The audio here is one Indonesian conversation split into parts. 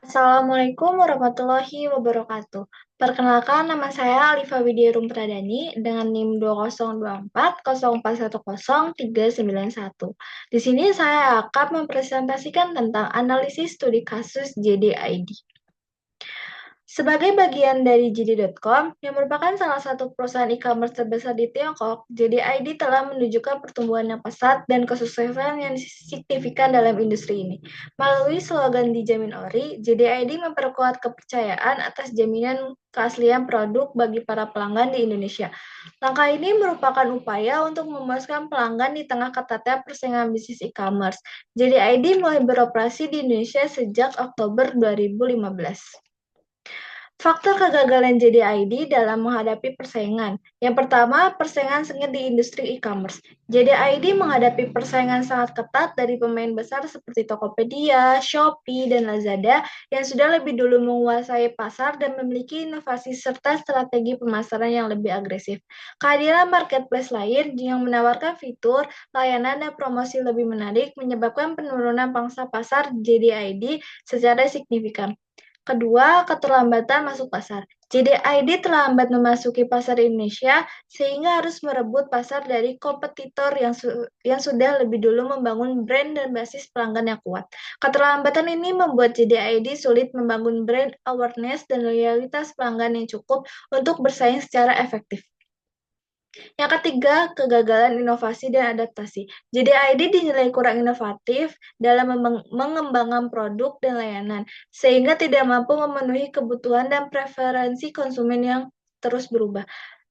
Assalamualaikum warahmatullahi wabarakatuh. Perkenalkan, nama saya Alifa Widyarum Pradani dengan NIM 202404103991. Di sini saya akan mempresentasikan tentang analisis studi kasus JDID. Sebagai bagian dari JD.com, yang merupakan salah satu perusahaan e-commerce terbesar di Tiongkok, JDID telah menunjukkan pertumbuhan yang pesat dan kesuksesan yang signifikan dalam industri ini. Melalui slogan Dijamin Ori, JDID memperkuat kepercayaan atas jaminan keaslian produk bagi para pelanggan di Indonesia. Langkah ini merupakan upaya untuk memuaskan pelanggan di tengah ketatnya persaingan bisnis e-commerce. JDID mulai beroperasi di Indonesia sejak Oktober 2015. Faktor kegagalan JDID dalam menghadapi persaingan. Yang pertama, persaingan sengit di industri e-commerce. JDID menghadapi persaingan sangat ketat dari pemain besar seperti Tokopedia, Shopee, dan Lazada yang sudah lebih dulu menguasai pasar dan memiliki inovasi serta strategi pemasaran yang lebih agresif. Kehadiran marketplace lain yang menawarkan fitur, layanan, dan promosi lebih menarik menyebabkan penurunan pangsa pasar JDID secara signifikan. Kedua, keterlambatan masuk pasar. JDID terlambat memasuki pasar Indonesia sehingga harus merebut pasar dari kompetitor yang sudah lebih dulu membangun brand dan basis pelanggan yang kuat. Keterlambatan ini membuat JDID sulit membangun brand awareness dan loyalitas pelanggan yang cukup untuk bersaing secara efektif. Yang ketiga, kegagalan inovasi dan adaptasi. JDID dinilai kurang inovatif dalam mengembangkan produk dan layanan, sehingga tidak mampu memenuhi kebutuhan dan preferensi konsumen yang terus berubah.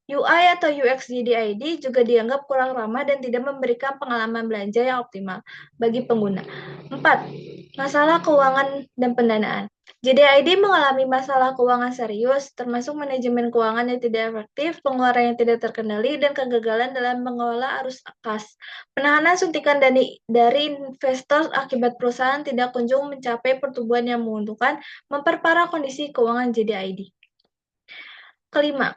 UI atau UX JDID juga dianggap kurang ramah dan tidak memberikan pengalaman belanja yang optimal bagi pengguna. 4. Masalah keuangan dan pendanaan. JDID mengalami masalah keuangan serius, termasuk manajemen keuangan yang tidak efektif, pengeluaran yang tidak terkendali, dan kegagalan dalam mengelola arus kas. Penahanan suntikan dari investor akibat perusahaan tidak kunjung mencapai pertumbuhan yang menguntungkan, memperparah kondisi keuangan JDID. Kelima,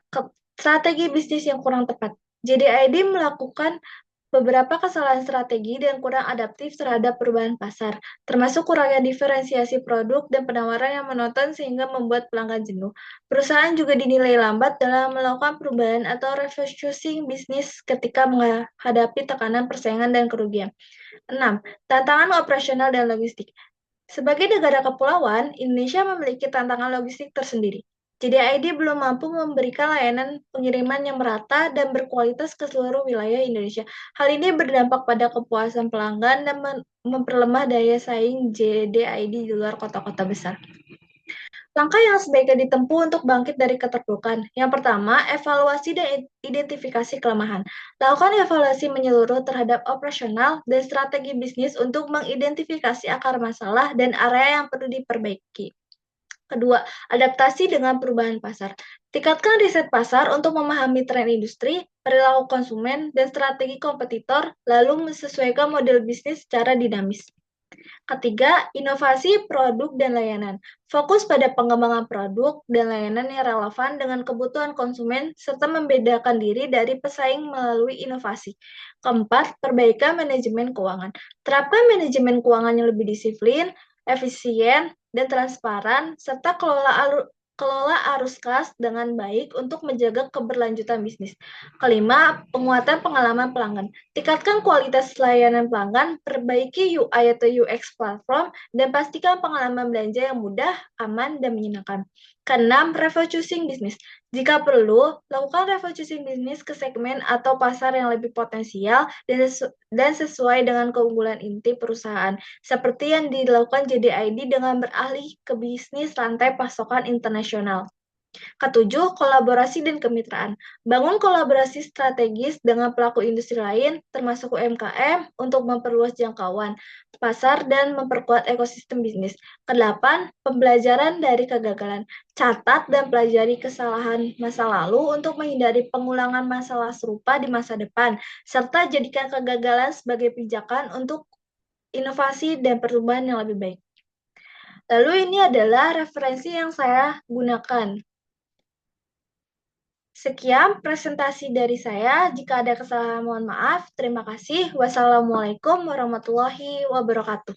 strategi bisnis yang kurang tepat. JDID melakukan beberapa kesalahan strategi dan kurang adaptif terhadap perubahan pasar, termasuk kurangnya diferensiasi produk dan penawaran yang monoton sehingga membuat pelanggan jenuh. Perusahaan juga dinilai lambat dalam melakukan perubahan atau refocusing bisnis ketika menghadapi tekanan persaingan dan kerugian. 6. Tantangan operasional dan logistik. Sebagai negara kepulauan, Indonesia memiliki tantangan logistik tersendiri. JDID belum mampu memberikan layanan pengiriman yang merata dan berkualitas ke seluruh wilayah Indonesia. Hal ini berdampak pada kepuasan pelanggan dan memperlemah daya saing JDID di luar kota-kota besar. Langkah yang sebaiknya ditempuh untuk bangkit dari keterpurukan. Yang pertama, evaluasi dan identifikasi kelemahan. Lakukan evaluasi menyeluruh terhadap operasional dan strategi bisnis untuk mengidentifikasi akar masalah dan area yang perlu diperbaiki. Kedua, adaptasi dengan perubahan pasar. Tingkatkan riset pasar untuk memahami tren industri, perilaku konsumen, dan strategi kompetitor, lalu menyesuaikan model bisnis secara dinamis. Ketiga, inovasi produk dan layanan. Fokus pada pengembangan produk dan layanan yang relevan dengan kebutuhan konsumen serta membedakan diri dari pesaing melalui inovasi. Keempat, perbaikan manajemen keuangan. Terapkan manajemen keuangan yang lebih disiplin, efisien, dan transparan, serta kelola arus kas dengan baik untuk menjaga keberlanjutan bisnis. Kelima, penguatan pengalaman pelanggan. Tingkatkan kualitas layanan pelanggan, perbaiki UI atau UX platform, dan pastikan pengalaman belanja yang mudah, aman, dan menyenangkan. Keenam, refocusing bisnis. Jika perlu, lakukan refocusing bisnis ke segmen atau pasar yang lebih potensial dan sesuai dengan keunggulan inti perusahaan, seperti yang dilakukan JDID dengan beralih ke bisnis rantai pasokan internasional. Ketujuh, kolaborasi dan kemitraan. Bangun kolaborasi strategis dengan pelaku industri lain, termasuk UMKM, untuk memperluas jangkauan pasar dan memperkuat ekosistem bisnis. Kedelapan, pembelajaran dari kegagalan. Catat dan pelajari kesalahan masa lalu untuk menghindari pengulangan masalah serupa di masa depan, serta jadikan kegagalan sebagai pijakan untuk inovasi dan pertumbuhan yang lebih baik. Lalu ini adalah referensi yang saya gunakan. Sekian presentasi dari saya. Jika ada kesalahan, mohon maaf. Terima kasih. Wassalamualaikum warahmatullahi wabarakatuh.